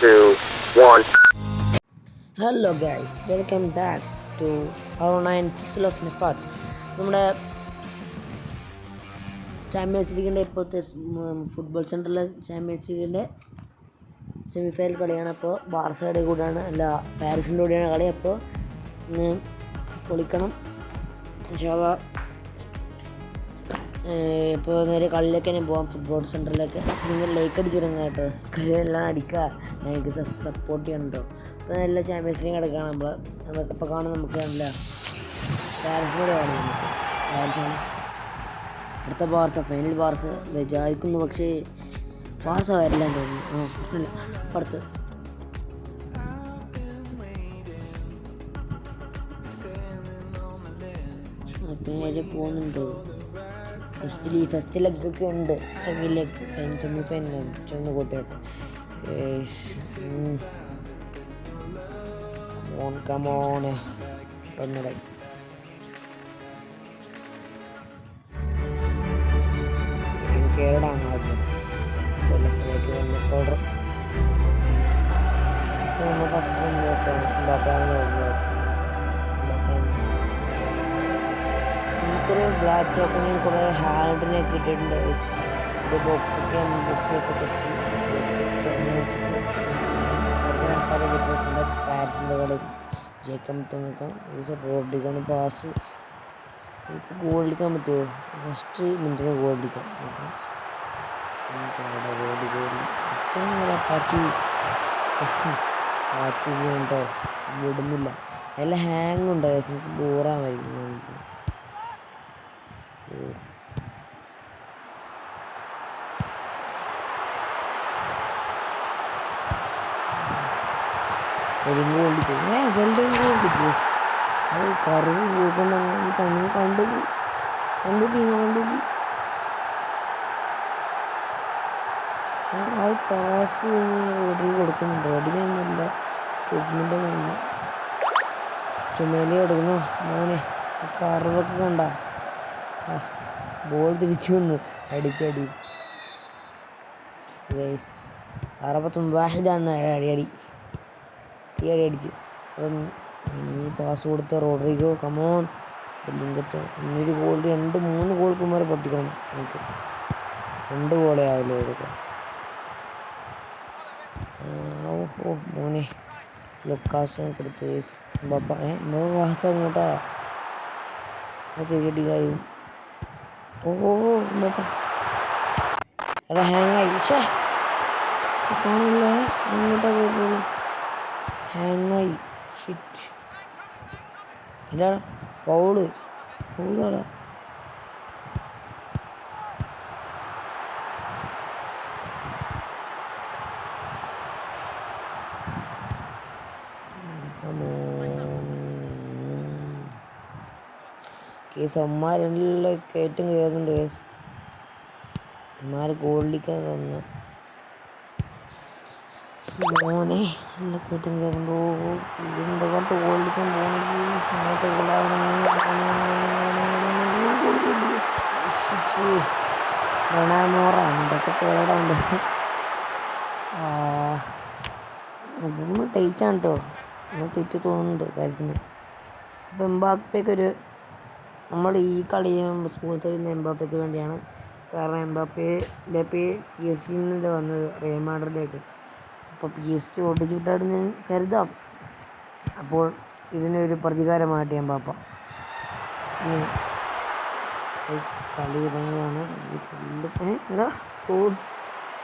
two, one. Hello guys, welcome back to our 9 pixel of നെഫാട്ട്. നമ്മുടെ champions ലീഗിൻ്റെ ഇപ്പോഴത്തെ ഫുട്ബോൾ സെൻറ്ററിലെ ചാമ്പ്യൻസ് ലീഗിൻ്റെ സെമിഫൈനൽ കളിയാണ്. അപ്പോൾ ബാർസയുടെ കൂടെയാണ്, അല്ല പാരീസിൻ്റെ കൂടെയാണ് കളി. അപ്പോൾ ഇന്ന് പൊളിക്കണം ഇൻഷാല്ലാ. ഇപ്പോൾ നേരെ കളിയിലേക്ക് തന്നെ പോകാം, ഫുട്ബോൾ സെൻറ്ററിലേക്ക്. നിങ്ങൾ ലൈക്ക് അടിച്ചു തുടങ്ങുക കേട്ടോ, സ്ക്രീനെല്ലാം അടിക്കുക, ഞങ്ങൾക്ക് സപ്പോർട്ട് ചെയ്യണം കേട്ടോ. ഇപ്പോൾ നല്ല ചാമ്പ്യൻസ് ലീഗ് കിടക്കുകയാണ് നമുക്ക് ഇപ്പോൾ കാണാൻ. നമുക്ക് നല്ല പാരീസിനോട് കാണാം, നമുക്ക് പാരീസാണ് അടുത്ത ബാർസ. ഫൈനൽ ബാർസ വിചാരിക്കുന്നു, പക്ഷേ ബാർസ വരില്ല എന്ന് തോന്നുന്നു. പ്രശ്നമില്ല. അടുത്ത് നേരെ പോകുന്നുണ്ട്. ഫസ്റ്റ് ലെഗൊക്കെ ഉണ്ട്, സെമിഫൈനലാണ് ചെന്ന് കൂട്ടിയൊക്കെ. കമോണ് ഒന്നട കേരളാണ് ലെഫ്റ്റിലേക്ക് വന്ന് ഓർഡർ കുറേ ബ്ലാക്ക് ചോക്കിനെയും കുറേ ഹാൻഡിനെ കിട്ടിയിട്ടുണ്ട്. ഇത് ബോക്സൊക്കെ ബോക്സിലൊക്കെ കിട്ടി, ആൾക്കാരെ കിട്ടിയിട്ടുണ്ട്. പാരീസിൻ്റെ കളി ജയിക്കാൻ പറ്റുമോ നോക്കാം. റോഡിക്കാണ് പാസ്. ഗോൾ അടിക്കാൻ പറ്റുമോ? ഫസ്റ്റ് മിനിറ്റിന് ഗോൾ അടിക്കാം നോക്കാം. കേട്ടോ, വിടുന്നില്ല. നല്ല ഹാങ് ഉണ്ടോ? എനിക്ക് ബോറാമായിരിക്കും. അത് കറിവ് കണ്ടുകി ആ പാസ് ഓടി കൊടുക്കുന്നുണ്ട്. ഓടിക്കുന്നില്ല, ട്രീറ്റ്മെൻ്റ് ചുമലി കൊടുക്കുന്നു. മോനെ കറിവൊക്കെ കണ്ട. ബോൾ തിരിച്ചു വന്ന് അടിച്ചടി. 69 വാഹിദാന്ന് അടി തീയടി അടിച്ചു. അപ്പം ഈ പാസ് കൊടുത്ത റോഡ്രിഗോ, കമോൺ ലിംഗത്തോ. ഇന്നൊരു ഗോൾ, 2-3 ഗോൾക്കുമാരെ പൊട്ടിക്കണം. എനിക്ക് 2 ഗോളേ ആവില്ല എടുക്കാം. ഓ മോനെ ലൊക്കാശം കൊടുത്ത് വാസം ഇങ്ങോട്ടാ ചെറിയടി കാര്യം. എടാ ഹാങ്ങായി. കാണില്ല, എങ്ങോട്ടാ പോയിട്ടുള്ളൂ? ഹാങ്ങായി. ഷിറ്റ്. ഇല്ലാടാ, ഫൗളാടാ. കേസ് അമ്മാരെല്ലാം കയറ്റം കയറുന്നുണ്ട്. കേസ് അമ്മാര് ഗോൾഡിക്കാൻ തന്നു. മോനെ എല്ലാം കയറ്റം കയറുമ്പോ ഇതിൻ്റെ ഗോൾഡിക്കാൻ പോകണമെങ്കിൽ സമയത്ത് ഗണാമോറ എന്തൊക്കെ പേരുടെ ഉണ്ട്. ടൈറ്റാണ് കേട്ടോ, തെറ്റ് തോന്നുന്നുണ്ട് പാരീസിന്. ഇപ്പം എംബാപ്പയ്ക്കൊരു, നമ്മൾ ഈ കളി സ്പോൺസർ ചെയ്യുന്ന എംബാപ്പയ്ക്ക് വേണ്ടിയാണ്. കാരണം എംബാപ്പെ PSG നിന്നല്ലേ വന്നത് റിയൽ മാഡ്രിഡിലേക്ക്. അപ്പോൾ PSG ഓടിച്ചു വിട്ടായിട്ട് ഞാൻ കരുതാം. അപ്പോൾ ഇതിനൊരു പ്രതികാരമായിട്ട് എംബാപ്പ ഇങ്ങനെ കളി തുടങ്ങിയതാണ്. എടാ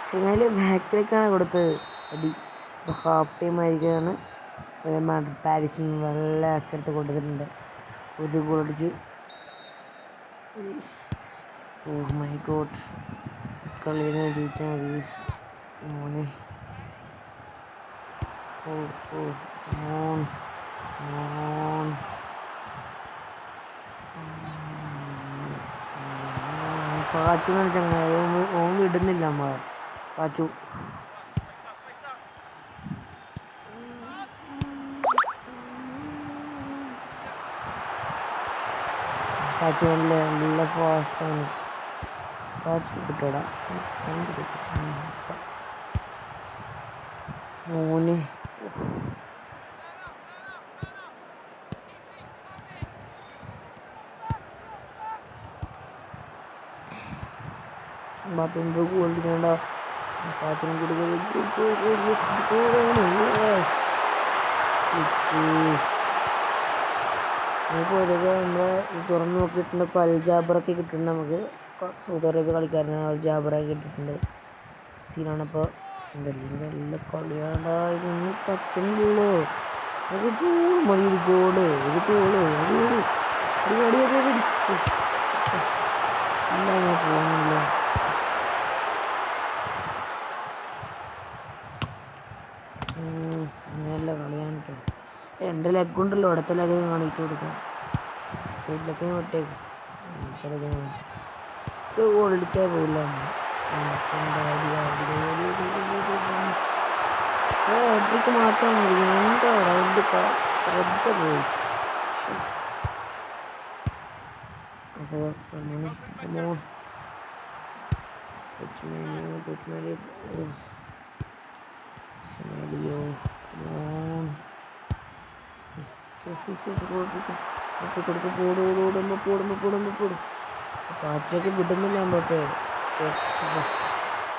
ചെമ്മേല് ബാക്കിലേക്കാണ് കൊടുത്തത് അടി. ഇപ്പോൾ ഹാഫ് ടൈം ആയിരിക്കുകയാണ്. റിയൽ മാഡ്രിഡ് പാരീസിൽ നിന്ന് നല്ല അക്കരത്ത് കൊടുത്തിട്ടുണ്ട്. ഒരു ഗോൾ അടിച്ചു. മൈ ഗോഡ്, കളിയെ ജയിക്കാൻ മോനെ. പാച്ചു എന്ന് ചങ്ങായി ഓൻ വിടുന്നില്ല നമ്മളെ. പാച്ചു നല്ല ഫാസ്റ്റാണ്. പാച്ചു കിട്ടോടാ, 2 കിട്ടും. മോന് ബാപ്പ ഗോൾ ചെയ്യേണ്ട പാച്ചനും അതുപോലെയൊക്കെ നമ്മൾ തുറന്ന് നോക്കിയിട്ടുണ്ട്. ഇപ്പോൾ അൽജാബറൊക്കെ കിട്ടുന്നുണ്ട് നമുക്ക്. സൗദി അറേബ്യ കളിക്കാരന് അൽജാബറൊക്കെ കിട്ടിയിട്ടുണ്ട്. സീനാണിപ്പോൾ നല്ല കളിയാണ്ടാ. ഇതൊന്നും പറ്റുന്നുള്ളൂ. ഒരു ഗോൾ മതി, ഒരു ഗോള് ഇല്ല, ഞാൻ പോകുന്നില്ല. നല്ല കളിയാണ് കേട്ടോ. 2 ലെഗ് ഉണ്ടല്ലോ, അടുത്ത ലെഗിന് കാണിച്ചു കൊടുക്കാം. ലെഗിന് വിട്ടേക്ക്, അടുത്ത ലെഗിന് ഗോളടിക്കാൻ പോയില്ല. അടിക്ക് മാറ്റാൻ മതി. എന്താണ് അതിൻ്റെ ശ്രദ്ധ പോയി. അപ്പോൾ പാച്ചൊക്കെ വിടുന്നില്ല. നമ്മൾക്ക്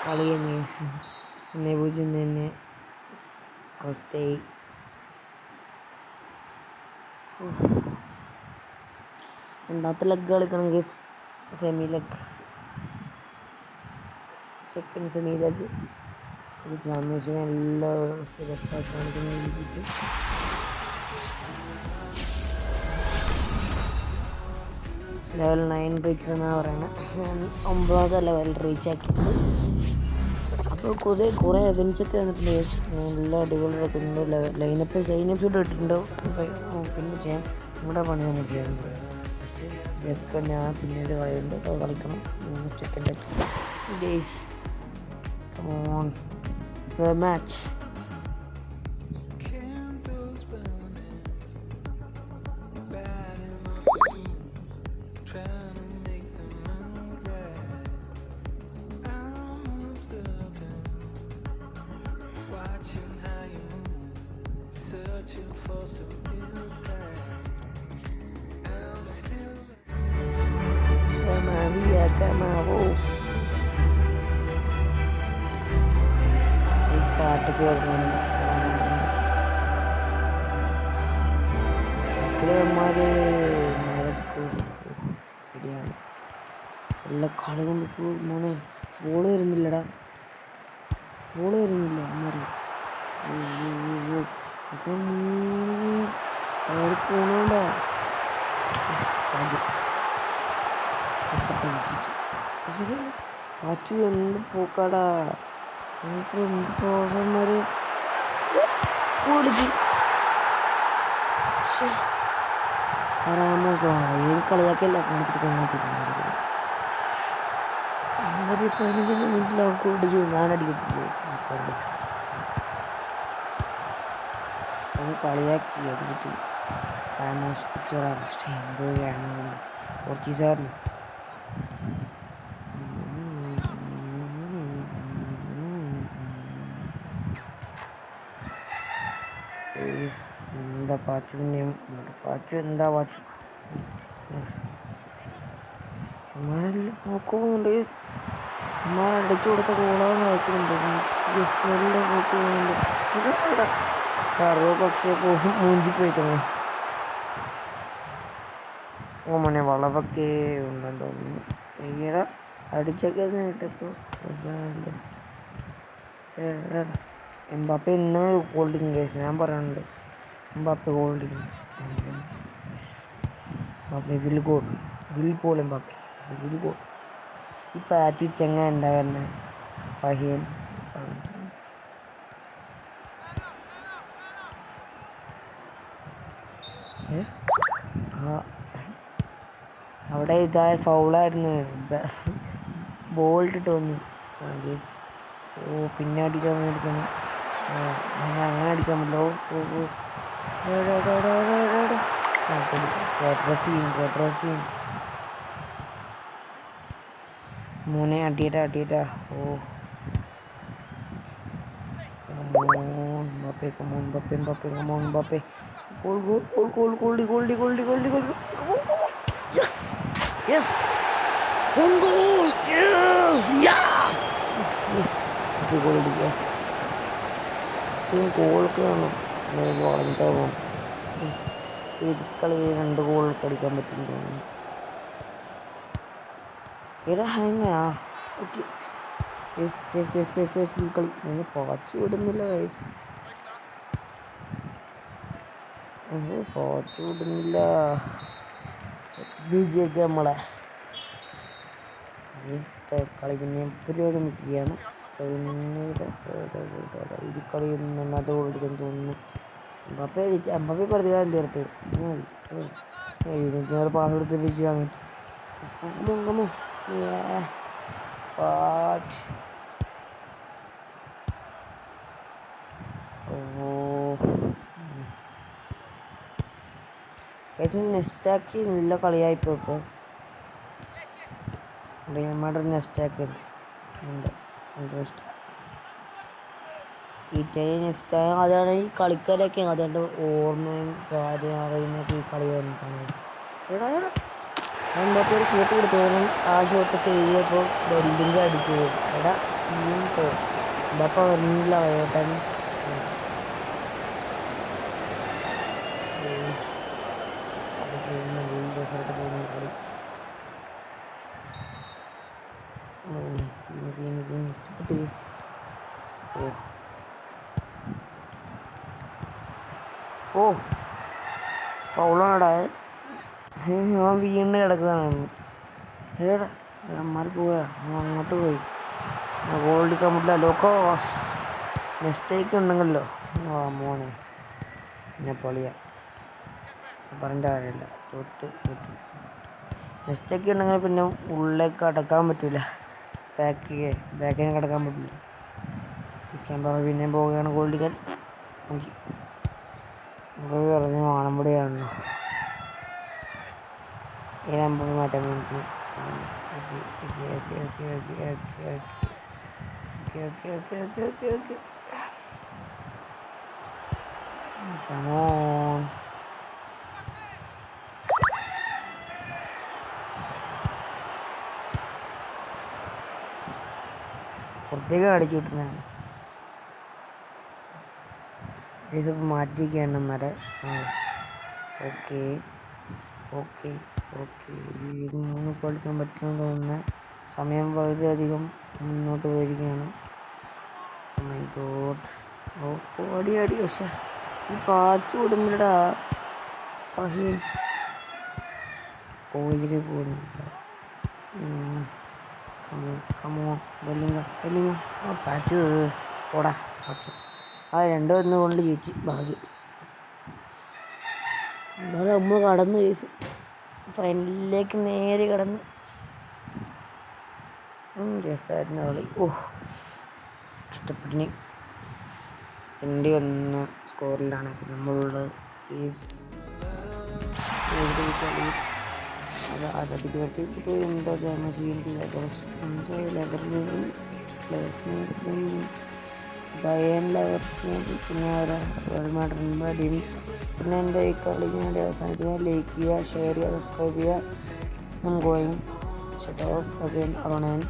കളി 1-0 തന്നെ അവസ്ഥയായി. രണ്ടാമത്തെ ലെഗ് കളിക്കണം guys. Semi leg, second semi leg. Champions നല്ല രസമായിട്ട് കാണിക്കുന്ന രീതിക്ക് ലെവൽ 9 റീച്ച് എന്നാണ് പറയുന്നത്. 9ാമത്തെ ലെവൽ റീച്ച് ആക്കിയിട്ടുണ്ട്. അപ്പോൾ കുറേ എവൻസൊക്കെ വന്നിട്ടുണ്ട് ഗേസ്. നല്ല അടിപൊളി വെക്കുന്നുണ്ട്. ലൈനപ്പ് ഷൂട്ട് ഇട്ടിട്ടുണ്ട്. പിന്നെ ചെയ്യാൻ നമ്മുടെ പണി തന്നെ ചെയ്യാറുണ്ട്. ജസ്റ്റ് ഇതൊക്കെ ഞാൻ പിന്നീട് കളിയുണ്ട്, കളിക്കണം. ചിക്കൻ്റെ ഡേയ്സ് കമോൺ മാച്ച്. പാട്ടൊക്കെ വരുന്നുണ്ട്. ശരിയാണ്. എല്ലാ കളി കൊണ്ട് മോനെ ബോള് വരുന്നില്ലടാ, അമ്മമാര്. അപ്പം കയറി പോണോണ്ടാ പാച്ചു. എന്ത് പോക്കാടാ, അതിപ്പോൾ എന്ത് പോസന്മാര് ഓടിച്ച് റാമോസ് കളിയാക്കല്ല കാണിച്ചിട്ട് 15 മിനിറ്റിലാവും ഓടിച്ച് ഞാനടിക്കത്തില്ലേ. കളിയാക്കി അടിച്ചിട്ട് റാമോസ് പോർച്ചുഗീസുകാരന്. എന്താ പാച്ചു അമ്മാരെല്ലാം പോക്ക് പോകുന്നുണ്ട്. അടിച്ചു കൊടുത്ത ഗോളാന്ന് അയക്കുന്നുണ്ട്. ജസ്റ്റ് നല്ല പോക്ക് പോകുന്നുണ്ട്. കറോ പക്ഷേ മൂഞ്ചിപ്പോയി തന്നെ. മോനെ വളവൊക്കെ ഉണ്ടെന്ന് തോന്നുന്നു. ഈയിടെ അടിച്ചൊക്കെ കേട്ടപ്പോൾ എംബാപ്പെ ഇന്ന് ഹോൾഡിങ് കേസ് ഞാൻ പറയുന്നുണ്ട്. Mbappe holding, will goal Mbappe will goal. ഈ പാറ്റി ചെങ്ങ എന്താ പറഞ്ഞത് പഹിയൻ. അവിടെ ഇതായ ഫൗളായിരുന്നു. ബോൾട്ടിട്ട് വന്നു. പിന്നെ അടിക്കാൻ വന്നിരിക്കുന്നു. അങ്ങനെ അടിക്കാൻ പറ്റില്ല. മോനെ അടിയട്ടാ. Mbappe, come on, Mbappe, Mbappe, come on, Mbappe. Goal, goal, goal, goal, goldie, goldie, goldie, goldie, goldie. Come on, come on. Yes! Yes! One goal! Yes! Yeah! Yes! Happy goldie, yes. ഗോളൊക്കെ കാണും വളഞ്ഞിട്ട് പോകും. ഇത് കളി 2 goal അടിക്കാൻ പറ്റും തോന്നുന്നു. ഇവിടെ ഹാങ്ങാ. Okay ഈ കളി നിങ്ങൾ പാച്ചു വിടുന്നില്ല ഗൈസ്. പാച്ചു വിടുന്നില്ല വിജയൊക്കെ നമ്മളെ കളി പിന്നെ പുരോഗമിക്കുകയാണ്. പിന്നീട് ഇത് കളി അത് ഓടിക്കാൻ തോന്നുന്നു. അമ്പപ്പ പ്രതികാരം തീർത്ത് മതി. പാസ് കൊടുത്ത് തിരിച്ച് വാങ്ങിച്ച് ഏറ്റവും നെസ്റ്റാക്കി നല്ല കളിയായിപ്പോ. ഇപ്പോൾ റിയൽ മാഡ്രിഡ് നെസ്റ്റാക്കി ഉണ്ട്. ഇൻട്രസ്റ്റ് ഇറ്റാലിയൻ നെസ്റ്റായ അതാണ് ഈ കളിക്കാരൊക്കെ അതുകൊണ്ട് ഓർമ്മയും കാര്യം അറിയുന്നൊക്കെ ഈ കളി വന്നിട്ടാണ്. എംബാപ്പെ ഒരു ഷോട്ട് കൊടുത്തോളും. ആ ഷോട്ട് ഫെയിൽ ചെയ്തപ്പോൾ ബെല്ലിൻ്റെ അടിച്ചു പോകും. സീൻ പോകും. എംബാപ്പ വരുന്നില്ല ഏട്ടാണ്. ഓ ഫൗളാണടാ. ഞാൻ വീണ് കിടക്കുന്നതാണ്. ഏടാ അമ്മമാർ പോയാ അങ്ങോട്ട് പോയി. ഗോൾ അടിക്കാൻ പറ്റില്ല. ലോക്കോസ് മിസ്റ്റേക്ക് ഉണ്ടെങ്കിലോ മോനെ പിന്നെ പൊളിയാ പറഞ്ഞിട്ട് കാര്യമില്ല. മിസ്റ്റേക്ക് ഉണ്ടെങ്കിൽ പിന്നെ ഉള്ളിലേക്ക് കടക്കാൻ പറ്റില്ല. ബാക്കിന് കിടക്കാൻ പറ്റില്ല. പിന്നെയും പോവുകയാണ് ഗോൾ അടിക്കാൻ. വെറുതെ വാണമ്പടിയാണല്ലോ ഈ നമ്പർ മാറ്റാൻ വേണ്ടി. Come on. പുറത്തേക്ക് അടിച്ചു വിട്ടുന്ന ഇത് മാറ്റിയിരിക്കുകയാണ് അന്നേരം. ഓക്കെ ഇത് 3 കളിക്കാൻ പറ്റുമെന്ന് തോന്നുന്ന സമയം വളരെയധികം മുന്നോട്ട് പോയിരിക്കുകയാണ്. My God. അടി പക്ഷേ ഈ പാച്ചു കൊടുന്നില്ലടാ. പഹിയൻ കോയിലേക്ക് പോകുന്നില്ല. കമോ വെല്ലിങ്ങ പാച്ച് ഓടാ പാച്ചു. ആ 2-1 കൊണ്ട് ജയിച്ച് ഭാഗ്യം. എന്നാലും നമ്മൾ കടന്നു കേസ് ഫൈനലിലേക്ക് നേരെ കടന്നു. രസമായിരുന്നു കളി. ഇഷ്ടപ്പെട്ടിനി. 2-1 സ്കോറിലാണ് നമ്മളുള്ളത്. അതൊക്കെ പറ്റി എന്താ പിന്നെ അടിയും. പിന്നെ എൻ്റെ ഈ കളി ഞാൻ അവസാനിപ്പിക്കാൻ ലൈക്ക് ചെയ്യുക, ഷെയർ ചെയ്യുക, സബ്സ്ക്രൈബ് ചെയ്യുക. I'm going shut off again, Ronan.